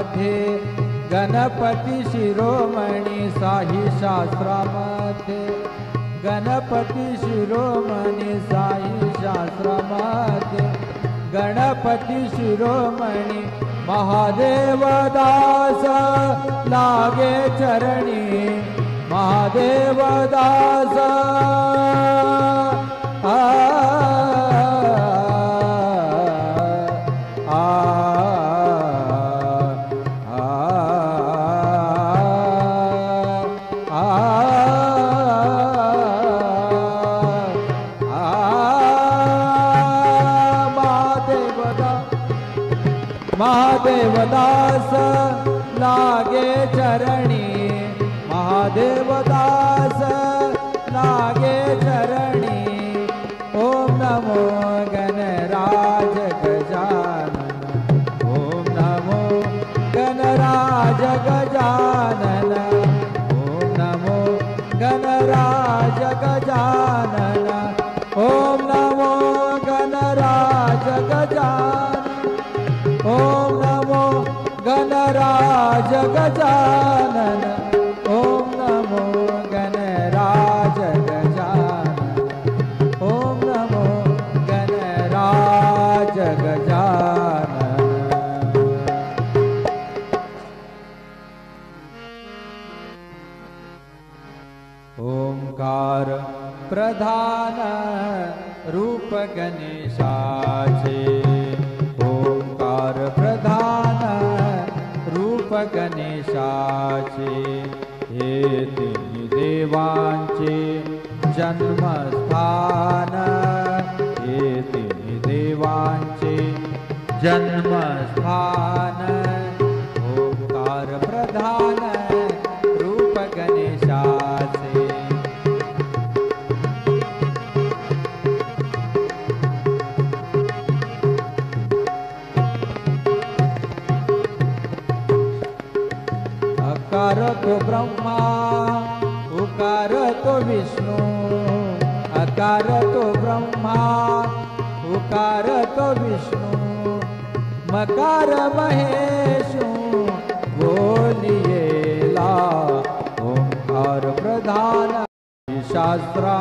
शास्त्रामध्ये गणपती शिरोमणी साई शास्त्रामध्ये गणपती शिरोमणी साई शास्त्रामध्ये गणपती शिरोमणी महादेव दास लागे चरणी महादेव दास महादेव दास लागे चरणी महादेव दास लागे चरणी ओम नमो गणराज गजानन ओम नमो गणराज गजानन ओम नमो गणराज गजानन ओम नमो गणराज गजानन ओम नमो गणराज गजानन ओम नमो गणराज गजानन ओम नमो गणराज गजानन। ओंकार प्रधान रूप गणेशाचे ओंकार प्रधान रूप गणेशाचे हे तिन्ही देवांचे जन्मस्थान हे तिन्ही देवांचे जन्मस्थान ओंकार प्रधान रूप गणेशाचे अकार तो ब्रह्मा उकार तो विष्णु अकार तो ब्रह्मा उकार तो विष्णु मकार महेशु बोलिएला ओंकार प्रधान शास्त्र